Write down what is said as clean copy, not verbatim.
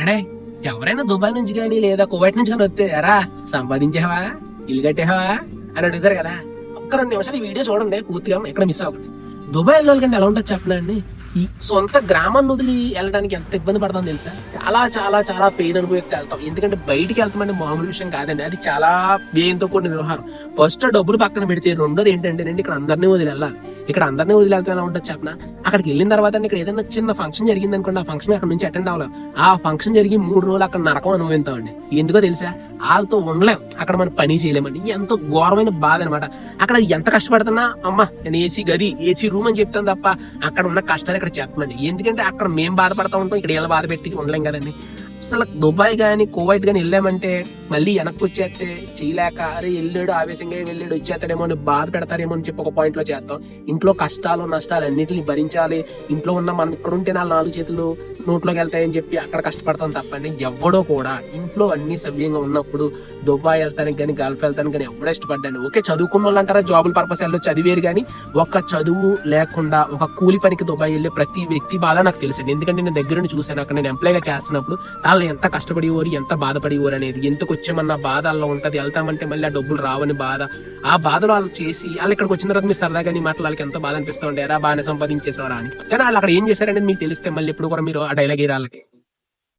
ఎడే ఎవరైనా దుబాయ్ నుంచి కానీ లేదా కువైట్ నుంచి కానీ వస్తే ఎరా సంపాదించావా, ఇల్లు కట్టేవా అని అడుగుతారు కదా. ఒక్క 2 నిమిషాలు ఈ వీడియో చూడండి, పూర్తిగా ఎక్కడ మిస్ అవ్వకండి. దుబాయ్ వెళ్ళాలంటే ఎలా ఉంటుంది చెప్పనండి. ఈ సొంత గ్రామాన్ని వదిలి వెళ్ళడానికి ఎంత ఇబ్బంది పడతాం తెలుసా. చాలా చాలా చాలా పెయిన్ అనుభవిస్తే వెళ్తాం. ఎందుకంటే బయటికి వెళ్తామంటే మామూలు విషయం కాదండి, అది చాలా వ్యయంతో కూడిన వ్యవహారం. ఫస్ట్ డబ్బులు పక్కన పెడితే రెండోది ఏంటంటే ఇక్కడ అందరినీ వదిలి వెళ్ళాలి. ఇక్కడ అందరినీ వదిలి వెళ్తే ఎలా ఉంటుంది చెప్పనా. అక్కడికి వెళ్ళిన తర్వాత ఇక్కడ ఏదైనా చిన్న ఫంక్షన్ జరిగింది అనుకోండి, ఆ ఫంక్షన్ అక్కడ నుంచి అటెండ్ అవ్వలేం. ఆ ఫంక్షన్ జరిగి 3 రోజులు అక్కడ నరకం అనుభవిస్తామండి. ఎందుకో తెలుసా, వాళ్ళతో ఉండలేం, అక్కడ మనం పని చేయలేమండి. ఎంతో ఘోరమైన బాధ అనమాట. అక్కడ ఎంత కష్టపడుతున్నా అమ్మ నేను ఏసీ గది ఏసీ రూమ్ అని చెప్తాను తప్ప అక్కడ ఉన్న కష్టాలు ఇక్కడ చెప్పమండి. ఎందుకంటే అక్కడ మేము బాధపడతా ఉంటాం, ఇక్కడ ఎలా బాధ పెట్టి ఉండలేం కదండి. అసలు దుబాయ్ గానీ కువైట్ గానీ వెళ్ళామంటే మళ్ళీ వెనక్కి వచ్చేస్తే చేయలేక అరే వెళ్ళాడు ఆవేశంగా వెళ్ళాడు వచ్చేస్తాడేమో అని బాధ పెడతారేమో అని చెప్పి ఒక పాయింట్ లో చేస్తాం. ఇంట్లో కష్టాలు నష్టాలు అన్నింటిని భరించాలి. ఇంట్లో ఉన్న మనం ఇక్కడ ఉంటే 4 చేతులు నోట్లోకి వెళ్తాయని చెప్పి అక్కడ కష్టపడతాం తప్పండి. ఎవడో కూడా ఇంట్లో అన్ని సవ్యంగా ఉన్నప్పుడు దుబాయ్ వెళ్తానికి కానీ గల్ఫ్ వెళ్తానికి కానీ ఎవడో ఇష్టపడ్డాను. ఓకే చదువుకున్న వాళ్ళు అంటారా జాబుల పర్పస్ వెళ్ళి చదివేరు, కానీ ఒక చదువు లేకుండా ఒక కూలి పనికి దుబాయ్ వెళ్ళే ప్రతి వ్యక్తి బాధ నాకు తెలుసండి. ఎందుకంటే నేను దగ్గర నుండి చూశాను. అక్కడ నేను ఎంప్లాయ్గా చేస్తున్నప్పుడు వాళ్ళు ఎంత కష్టపడేవారు, ఎంత బాధపడేవారు అనేది. ఎందుకు వచ్చామన్న బాధ అలా ఉంటది. వెళ్తామంటే మళ్ళీ ఆ డబ్బులు రావని బాధ. ఆ బాధలు వాళ్ళు చేసి వాళ్ళు ఇక్కడికి వచ్చిన తర్వాత మీరు సరదాగా నీ మాటలు వాళ్ళకి ఎంత బాధ అనిపిస్తూ ఉంటారా, బాగానే సంపాదించేసారా అని. కానీ వాళ్ళు అక్కడ ఏం చేశారనేది మీకు తెలిస్తే మళ్ళీ ఎప్పుడు కూడా మీరు ఆ డైలాగ్ వాళ్ళకి